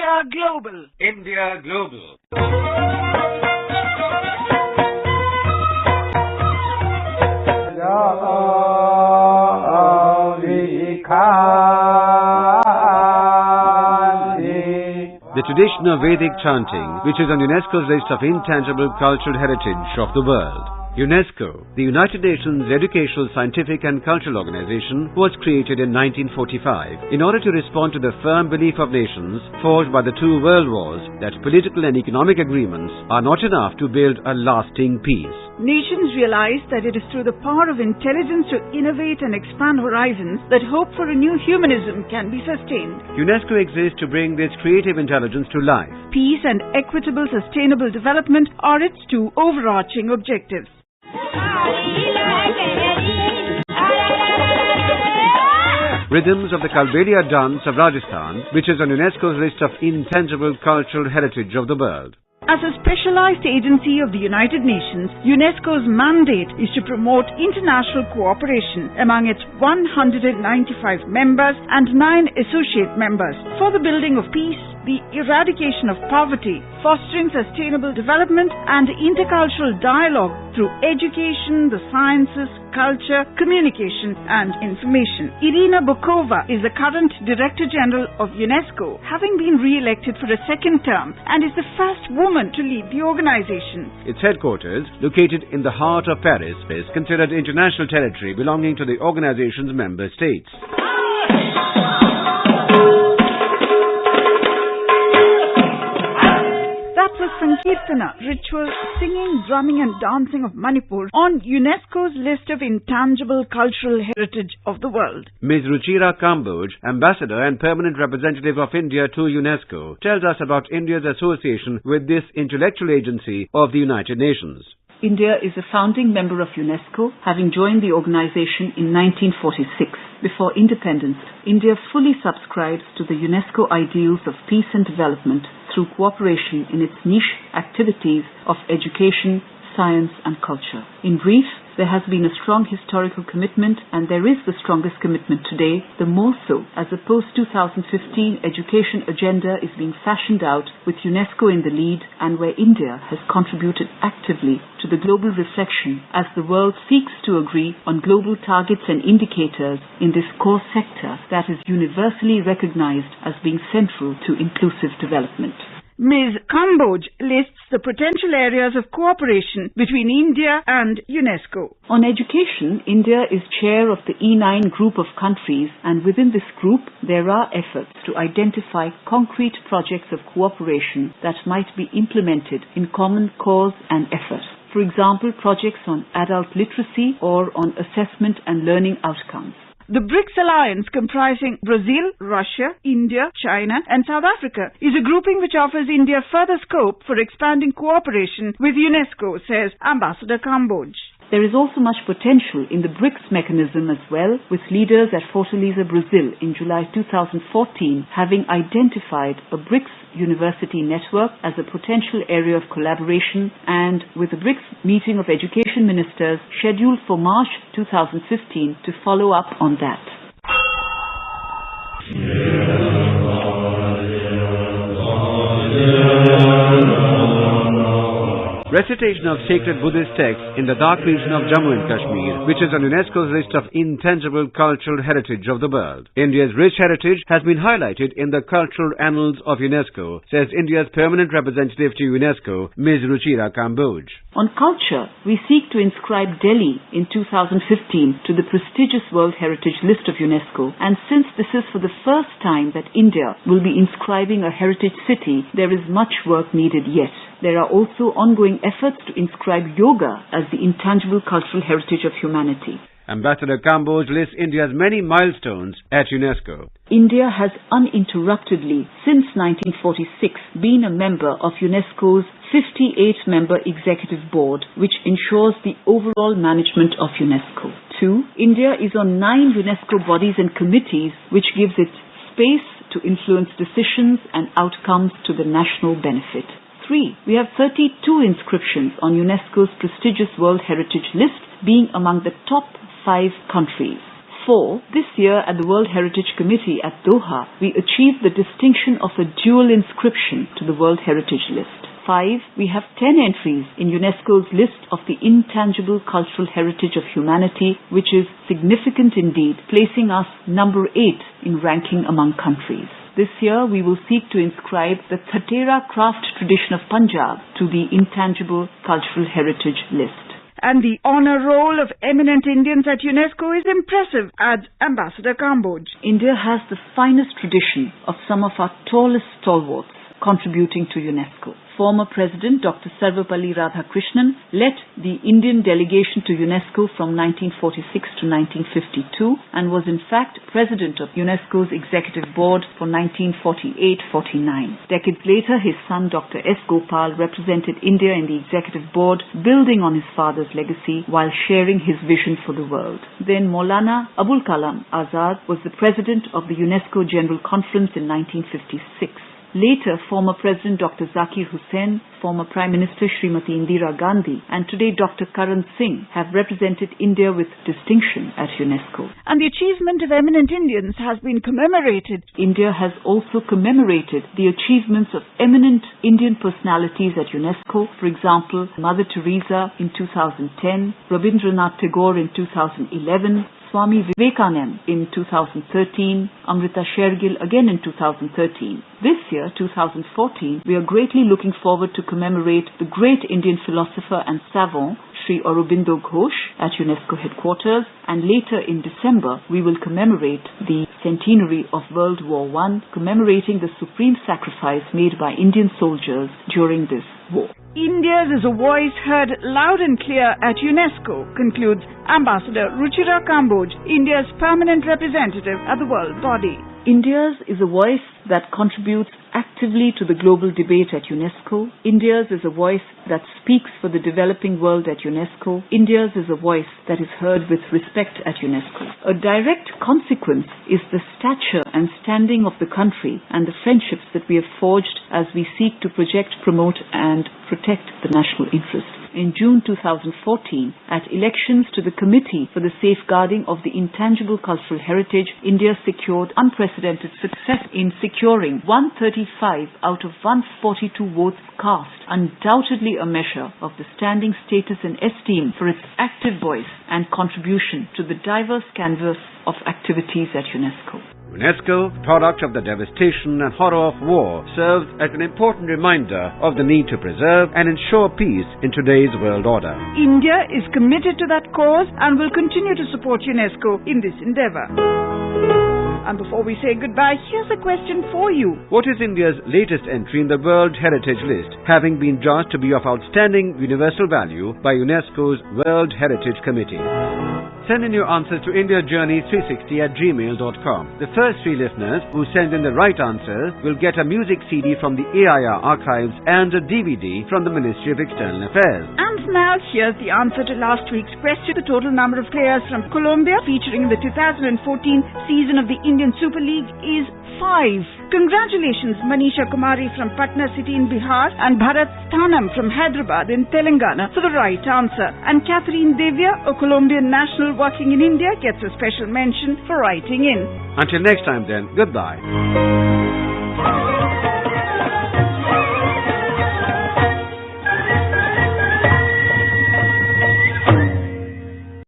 India Global. India Global. The tradition of Vedic chanting, which is on UNESCO's list of intangible cultural heritage of the world. UNESCO, the United Nations Educational, Scientific and Cultural Organization, was created in 1945 in order to respond to the firm belief of nations forged by the two world wars that political and economic agreements are not enough to build a lasting peace. Nations realize that it is through the power of intelligence to innovate and expand horizons that hope for a new humanism can be sustained. UNESCO exists to bring this creative intelligence to life. Peace and equitable sustainable development are its two overarching objectives. Rhythms of the Kalbelia dance of Rajasthan, which is on UNESCO's list of intangible cultural heritage of the world. As a specialized agency of the United Nations, UNESCO's mandate is to promote international cooperation among its 195 members and 9 associate members for the building of peace, the eradication of poverty, fostering sustainable development and intercultural dialogue through education, the sciences, culture, communication and information. Irina Bokova is the current Director General of UNESCO, having been re-elected for a second term, and is the first woman to lead the organization. Its headquarters, located in the heart of Paris, is considered international territory belonging to the organization's member states. That was Sankirtana, ritual singing, drumming and dancing of Manipur on UNESCO's list of intangible cultural heritage of the world. Ms. Ruchira Kamboj, Ambassador and Permanent Representative of India to UNESCO, tells us about India's association with this intellectual agency of the United Nations. India is a founding member of UNESCO, having joined the organization in 1946. Before independence, India fully subscribes to the UNESCO ideals of peace and development through cooperation in its niche activities of education, science and culture. In brief, there has been a strong historical commitment, and there is the strongest commitment today, the more so as the post-2015 education agenda is being fashioned out with UNESCO in the lead, and where India has contributed actively to the global reflection as the world seeks to agree on global targets and indicators in this core sector that is universally recognized as being central to inclusive development. Ms. Kamboj lists the potential areas of cooperation between India and UNESCO. On education, India is chair of the E9 group of countries, and within this group there are efforts to identify concrete projects of cooperation that might be implemented in common cause and effort. For example, projects on adult literacy or on assessment and learning outcomes. The BRICS alliance, comprising Brazil, Russia, India, China and South Africa, is a grouping which offers India further scope for expanding cooperation with UNESCO, says Ambassador Kamboj. There is also much potential in the BRICS mechanism as well, with leaders at Fortaleza, Brazil in July 2014 having identified a BRICS university network as a potential area of collaboration, and with the BRICS meeting of education ministers scheduled for March 2015 to follow up on that. Recitation of sacred Buddhist texts in the dark region of Jammu and Kashmir, which is on UNESCO's list of intangible cultural heritage of the world. India's rich heritage has been highlighted in the cultural annals of UNESCO, says India's permanent representative to UNESCO, Ms. Ruchira Kamboj. On culture, we seek to inscribe Delhi in 2015 to the prestigious World Heritage List of UNESCO, and since this is for the first time that India will be inscribing a heritage city, there is much work needed yet. There are also ongoing efforts to inscribe yoga as the intangible cultural heritage of humanity. Ambassador Kamboj lists India's many milestones at UNESCO. India has uninterruptedly, since 1946, been a member of UNESCO's 58-member executive board, which ensures the overall management of UNESCO. 2. India is on 9 UNESCO bodies and committees, which gives it space to influence decisions and outcomes to the national benefit. 3. We have 32 inscriptions on UNESCO's prestigious World Heritage List, being among the top 5 countries. 4. This year at the World Heritage Committee at Doha, we achieved the distinction of a dual inscription to the World Heritage List. 5. We have 10 entries in UNESCO's list of the intangible cultural heritage of humanity, which is significant indeed, placing us number 8 in ranking among countries. This year we will seek to inscribe the Thatera craft tradition of Punjab to the intangible cultural heritage list. And the honor roll of eminent Indians at UNESCO is impressive, adds Ambassador Kamboj. India has the finest tradition of some of our tallest stalwarts contributing to UNESCO. Former President Dr. Sarvepalli Radhakrishnan led the Indian delegation to UNESCO from 1946 to 1952 and was in fact President of UNESCO's Executive Board for 1948-49. Decades later, his son Dr. S. Gopal represented India in the Executive Board, building on his father's legacy while sharing his vision for the world. Then Maulana Abul Kalam Azad was the President of the UNESCO General Conference in 1956. Later, former President Dr. Zakir Hussain, former Prime Minister Srimati Indira Gandhi, and today Dr. Karan Singh have represented India with distinction at UNESCO. And the achievement of eminent Indians has been commemorated. India has also commemorated the achievements of eminent Indian personalities at UNESCO. For example, Mother Teresa in 2010, Rabindranath Tagore in 2011, Swami Vivekananda in 2013, Amrita Shergill again in 2013. This year, 2014, we are greatly looking forward to commemorate the great Indian philosopher and savant Sri Aurobindo Ghosh at UNESCO headquarters, and later in December we will commemorate the centenary of World War I, commemorating the supreme sacrifice made by Indian soldiers during this war. India's is a voice heard loud and clear at UNESCO, concludes Ambassador Ruchira Kamboj, India's permanent representative at the World Body. India's is a voice that contributes actively to the global debate at UNESCO. India's is a voice that speaks for the developing world at UNESCO. India's is a voice that is heard with respect at UNESCO. A direct consequence is the stature and standing of the country and the friendships that we have forged as we seek to project, promote and protect the national interest. In June 2014, at elections to the Committee for the Safeguarding of the Intangible Cultural Heritage, India secured unprecedented success in securing 135 out of 142 votes cast, undoubtedly a measure of the standing status and esteem for its active voice and contribution to the diverse canvas of activities at UNESCO. UNESCO, product of the devastation and horror of war, serves as an important reminder of the need to preserve and ensure peace in today's world order. India is committed to that cause and will continue to support UNESCO in this endeavor. And before we say goodbye, here's a question for you. What is India's latest entry in the World Heritage List, having been judged to be of outstanding universal value by UNESCO's World Heritage Committee? Send in your answers to indiajourney360@gmail.com. The first 3 listeners who send in the right answers will get a music CD from the AIR archives and a DVD from the Ministry of External Affairs. And now here's the answer to last week's question. The total number of players from Colombia featuring in the 2014 season of the Indian Super League is 5. Congratulations Manisha Kumari from Patna City in Bihar and Bharat Sthanam from Hyderabad in Telangana for the right answer. And Catherine Devya, a Colombian national working in India, gets a special mention for writing in. Until next time then, goodbye.